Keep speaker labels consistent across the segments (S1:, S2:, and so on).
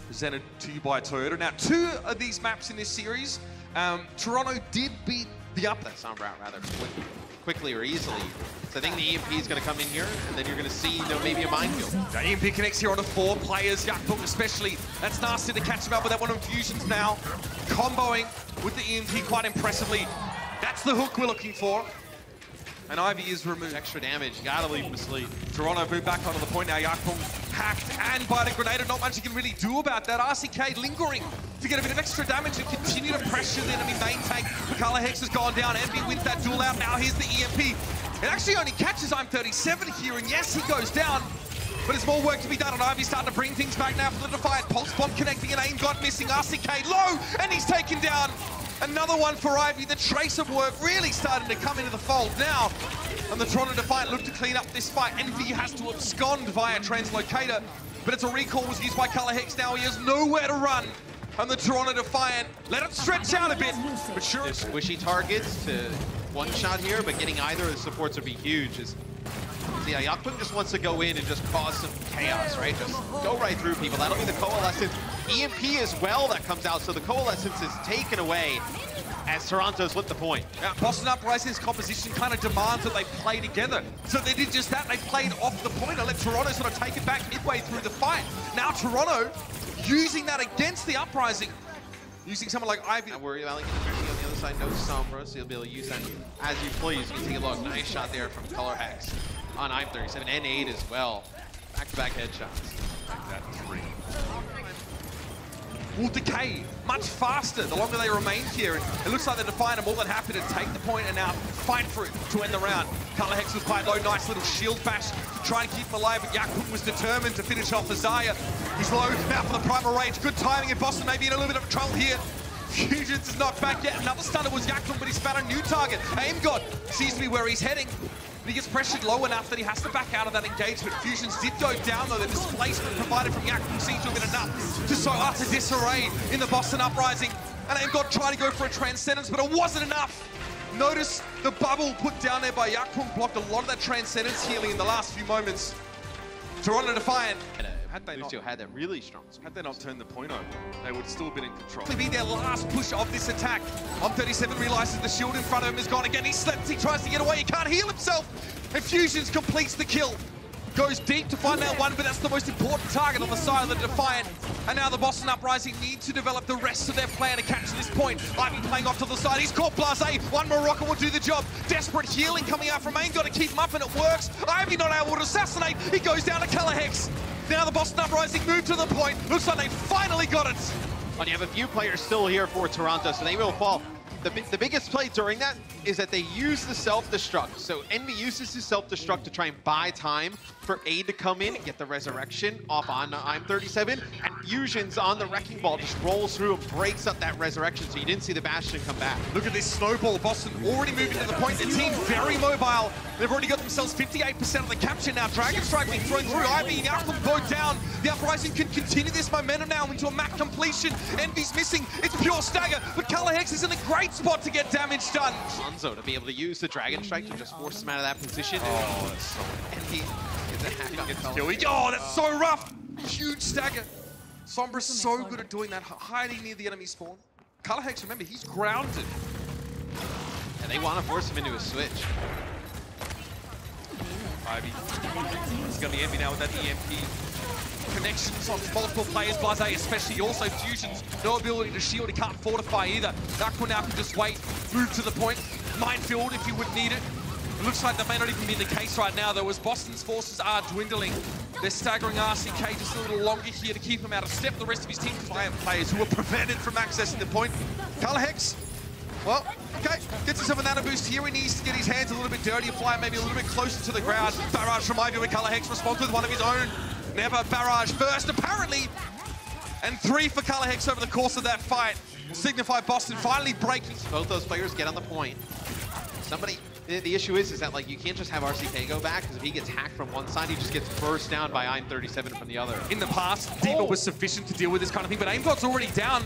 S1: presented to you by Toyota. Now, 2 of these maps in this series, Toronto did beat the up that sound route rather quickly or easily. So I think the EMP is going to come in here, and then you're going to see, maybe a minefield.
S2: The EMP connects here onto 4 players, Yakpung especially. That's nasty to catch him up with that one of Fusions now. Comboing with the EMP quite impressively. That's the hook we're looking for. And Ivy is removed.
S1: Extra damage, you gotta leave him asleep.
S2: Toronto move back onto the point now. Yakpung hacked and by the grenade. Not much you can really do about that. RCK lingering to get a bit of extra damage and continue to pressure the enemy main tank. Color Hex has gone down. Envy wins that duel out. Now here's the EMP. It actually only catches I'm37 here, and yes, he goes down. But there's more work to be done, and Ivy starting to bring things back now for the Defiant. Pulse bomb connecting, and Aim got missing. RCK low, and he's taken down. Another one for Ivy. The trace of work really starting to come into the fold now. And the Toronto Defiant look to clean up this fight. Envy has to abscond via Translocator, but it's a recall was used by Color Hex now. He has nowhere to run. And the Toronto Defiant let it stretch out a bit, but sure.
S1: There's squishy targets to one-shot here, but getting either of the supports would be huge. Yeah, Yakpung just wants to go in and just cause some chaos, right? Just go right through people. That'll be the Coalescence. EMP as well that comes out, so the Coalescence is taken away as Toronto's flipped the point.
S2: Yeah, Boston Uprising's composition kind of demands that they play together. So they did just that. They played off the point and let Toronto sort of take it back midway through the fight. Now Toronto using that against the Uprising. Using someone like Ivy.
S1: Not worried about like on the other side, no Sombra, so you'll be able to use that as you please. You can take a look. Nice shot there from Color Hex on I'm37 and 8 as well. Back-to-back headshots.
S2: That 3. Will decay much faster the longer they remain here. And it looks like the Defiant are more than happy to take the point and now fight for it to end the round. Color Hex was quite low, nice little shield bash to try and keep him alive, but Yakpung was determined to finish off Azaya. He's low now for the Primal Rage. Good timing, and Boston maybe in a little bit of trouble here. Fusions is knocked back yet. Another stunner was Yakpung, but he's found a new target. Aim God seems to be where he's heading. But he gets pressured low enough that he has to back out of that engagement. Fusions did go down though. The displacement provided from Yakpung seems to have been enough to sow utter disarray in the Boston Uprising. And Aim God tried to go for a Transcendence, but it wasn't enough. Notice the bubble put down there by Yakpung blocked a lot of that Transcendence healing in the last few moments. Toronto Defiant.
S1: Had they not had that really strong.
S2: Had they not turned the point over, they would still have been in control. It'll be their last push of this attack. I'm37 realizes the shield in front of him is gone again. He slips, he tries to get away, he can't heal himself. And Fusions completes the kill. Goes deep to find that one, but that's the most important target on the side of the Defiant. And now the Boston Uprising need to develop the rest of their plan to catch this point. Ivy playing off to the side, he's caught Blase. One more rocket will do the job. Desperate healing coming out from Aim, got to keep him up and it works. Ivy not able to assassinate, he goes down to Color Hex. Now the Boston Uprising move to the point. Looks like they finally got it.
S1: And you have a few players still here for Toronto, so they will fall. The biggest play during that is that they use the self-destruct. So Envy uses his self-destruct to try and buy time for Aid to come in and get the resurrection off on I'm37. And Fusions on the Wrecking Ball just rolls through and breaks up that resurrection, so you didn't see the Bastion come back.
S2: Look at this snowball. Boston already moving to the point. The team very mobile. They've already got themselves 58% of the capture now. Dragon Strike being thrown through. Ivy and Yakpung go down. The Uprising can continue this momentum now into a map completion. Envy's missing. It's pure stagger, but Color Hex is in a great spot to get damage done.
S1: Hanzo to be able to use the Dragon Strike to just force him out of that position.
S2: Oh, that's so
S1: Envy gets a hack on the
S2: kill. Oh, that's so rough. Huge stagger. Sombra's so good at doing that, hiding near the enemy spawn. Color Hex, remember, he's grounded.
S1: And they want to force him into a switch.
S2: Ivy. It's going to be Envy now with that EMP. Connections on multiple players, Blase especially, also Fusions, no ability to shield, he can't fortify either. Yakpung now can just wait, move to the point, minefield if you would need it. It looks like that may not even be the case right now though, as Boston's forces are dwindling. They're staggering RCK just a little longer here to keep him out of step. The rest of his team players who are prevented from accessing the point. Color Hex, well, okay, gets himself a nano boost here. He needs to get his hands a little bit dirty, fly maybe a little bit closer to the ground. Barrage from Ivy with Color Hex responds with one of his own. Never Barrage first, apparently. And 3 for Color Hex over the course of that fight. Signify Boston finally breaking.
S1: Both those players get on the point. The issue is that like you can't just have RCK go back, because if he gets hacked from one side, he just gets burst down by I'm37 from the other.
S2: In the past, D.Va was sufficient to deal with this kind of thing, but Aim God's already down.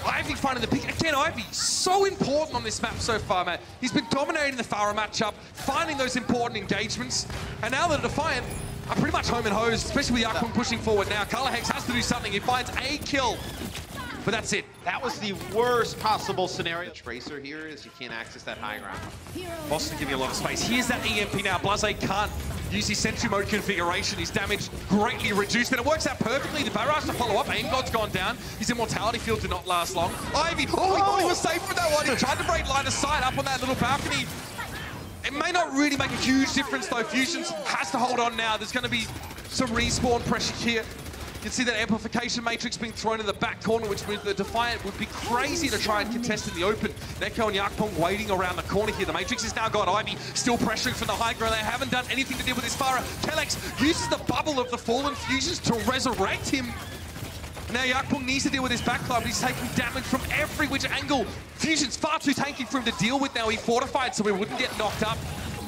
S2: Ivy finding the pick. Again, Ivy, so important on this map so far, man. He's been dominating the Pharah matchup, finding those important engagements. And now the Defiant, are pretty much home and hosed, especially with Yakpung pushing forward now. Colourhex has to do something. He finds a kill, but that's it.
S1: That was the worst possible scenario. The Tracer here is you can't access that high ground.
S2: Boston giving a lot of space. Here's that EMP now. Blase can't use his Sentry Mode configuration. His damage greatly reduced, and it works out perfectly. The barrage to follow up. Aim God's gone down. His Immortality Field did not last long. Ivy, he thought he was safe from that one. He tried to break line of sight up on that little balcony. It may not really make a huge difference, though. Fusions has to hold on now. There's going to be some respawn pressure here. You can see that amplification matrix being thrown in the back corner, which means the Defiant would be crazy to try and contest in the open. Neko and Yakpung waiting around the corner here. The matrix has now got Ivy still pressuring from the high ground. They haven't done anything to deal with this Farah. Kellex uses the bubble of the fallen Fusions to resurrect him. Now Yakpung needs to deal with his backline, but he's taking damage from every which angle. Fusion's far too tanky for him to deal with now. He fortified so he wouldn't get knocked up.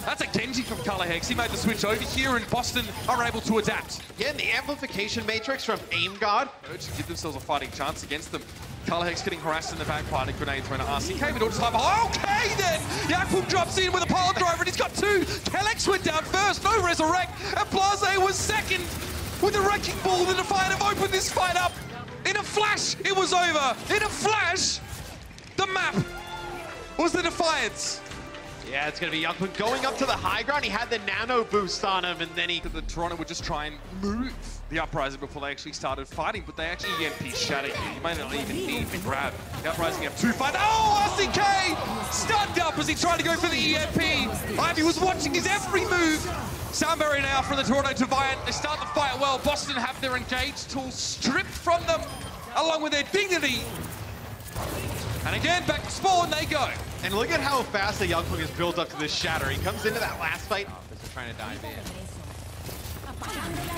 S2: That's a Genji from Colourhex. He made the switch over here, and Boston are able to adapt.
S1: Yeah, and the amplification matrix from Aim God.
S2: To give themselves a fighting chance against them. Colourhex getting harassed in the back, party grenade thrown at RCK, but all just like, okay then! Yakpung drops in with a pile driver, and he's got two. Kellex went down first, no resurrect, and Blase was second. With the Wrecking Ball, the Defiant have opened this fight up. In a flash, it was over. In a flash, the map was the Defiance.
S1: Yeah, it's going to be Yakpung going up to the high ground. He had the nano boost on him, and then
S2: The Toronto would just try and move the Uprising before they actually started fighting, but they actually EMP shattered you. You may not even need to grab. The Uprising have two fight. Oh, RCK stunned up as he tried to go for the EMP. Ivy was watching his every move. Soundberry now from the Toronto Defiant. They start the fight well. Boston have their engage tools stripped from them, along with their dignity. And again, back to spawn they go.
S1: And look at how fast the Yakpung has built up to this shatter. He comes into that last fight. Just trying to dive in.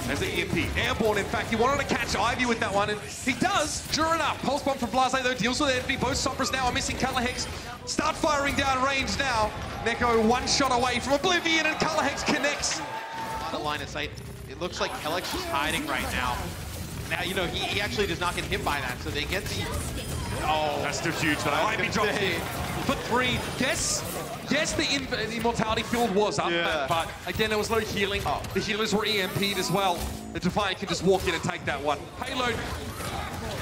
S2: There's the EMP. Airborne, in fact. He wanted to catch Ivy with that one, and he does. Sure enough. Pulse bomb from Blase, though, deals with envy. Both Sombras now are missing. Colourhex start firing down range now. Neko one shot away from Oblivion, and Colourhex connects.
S1: The line of sight. It looks like Kellex is hiding right now. Now, you know, he actually does not get hit by that, so they get the... Oh,
S2: that's still huge, though. Ivy drops in for three. Yes, the Immortality Field was up, but again, there was no healing. The healers were EMP'd as well. The Defiant can just walk in and take that one. Payload,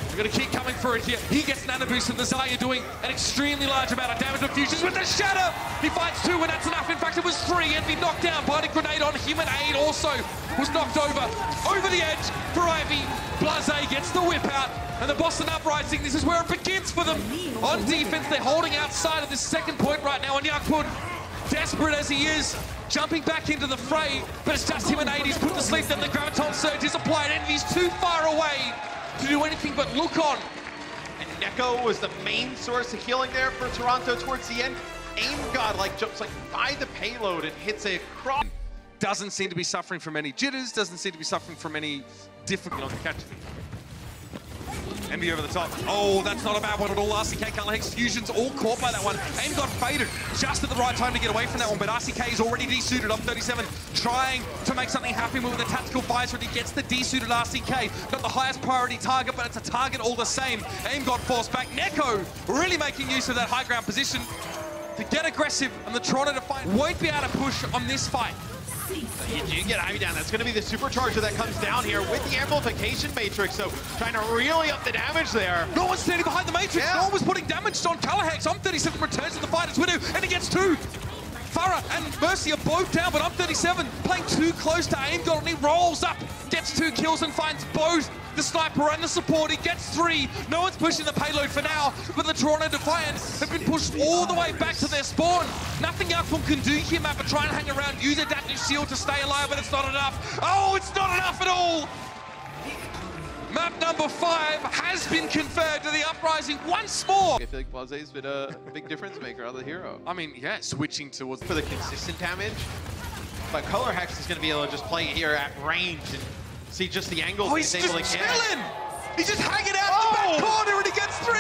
S2: we're going to keep coming for it here. He gets Nano Boost from the Zarya, doing an extremely large amount of damage to Fusions with the Shatter. He finds two, and that's enough. In fact, it was three. Envy knocked down. Binding Grenade on Human Aid also was knocked over the edge for Ivy. Blase gets the whip out, and the Boston Uprising, this is where it begins for them. On defense, they're holding outside of this second point right now, and Yakpung, desperate as he is, jumping back into the fray, but it's just him and 80s put to sleep. Then the Graviton Surge is applied. Envy's too far away to do anything but look on.
S1: And Neko was the main source of healing there for Toronto towards the end. Aim God jumps by the payload and hits a cross.
S2: Doesn't seem to be suffering from any jitters, doesn't seem to be suffering from any difficulty on the catch. Envy over the top. Oh, that's not a bad one at all. RCK, Colourhex, Fusion's all caught by that one. Aim got faded just at the right time to get away from that one, but RCK is already desuited up 37, trying to make something happen with a tactical visor, and he gets the desuited RCK. Not the highest priority target, but it's a target all the same. Aim got forced back. Neko really making use of that high ground position to get aggressive, and the Toronto Defiant won't be able to push on this fight.
S1: You do get Ivy down. That's going to be the supercharger that comes down here with the amplification matrix. So trying to really up the damage there.
S2: No one's standing behind the matrix.
S1: Yeah.
S2: No one was putting damage on Colourhex. 37 returns to the fight as Widow, and he gets two. Farah and Mercy are both down, but 37 playing too close to Aim God, and he rolls up, gets 2 kills and finds both the sniper and the support. He gets 3. No one's pushing the payload for now, but the Toronto Defiant have been pushed all the way back to their spawn. Nothing Yakpung can do here, Matt, but try and hang around, use adaptive shield to stay alive, but it's not enough. Oh, it's not enough at all! Map number 5 has been conferred to the Uprising once more.
S1: I feel like Blase's been a big difference maker out of the hero.
S2: I mean, yeah, switching towards
S1: for the consistent damage. But Colourhex is going to be able to just play here at range and see just the angles
S2: he's
S1: able to
S2: just
S1: get.
S2: chilling! He's just hanging out in the back corner and he gets 3!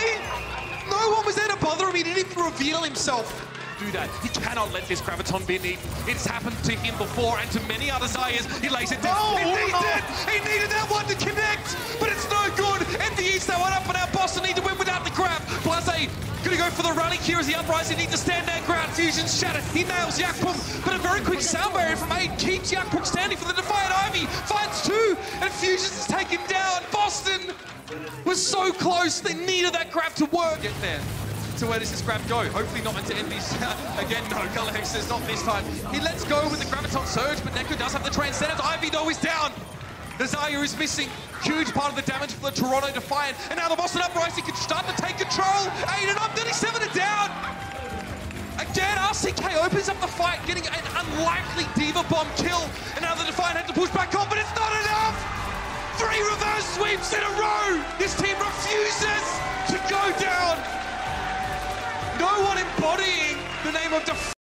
S2: No one was there to bother him, he didn't even reveal himself. Do that. He cannot let this Graviton be needed. It's happened to him before and to many other Zaryas. He lays it down. He needed that one to connect, but it's no good. Envy eats that one up, and now Boston need to win without the grab. Blase gonna go go for the running here as the Uprising need to stand their ground. Fusion's shattered. He nails Yakpum, but a very quick sound barrier from Aid keeps Yakpum standing for the Defiant Ivy. Finds two, and Fusions is taken down. Boston was so close. They needed that grab to work. Get there. So where does this grab go? Hopefully not into Envy's. Again, no, Galahex says not this time. He lets go with the Graviton Surge, but Neko does have the Transcendence. Ivy, though, is down. Nazaya is missing. Huge part of the damage for the Toronto Defiant. And now the Boston Uprising can start to take control. 8 and up, 37 and down. Again, RCK opens up the fight, getting an unlikely Diva Bomb kill. And now the Defiant had to push back on, but it's not enough. 3 reverse sweeps in a row. This team refuses to go down. No one embodying the name of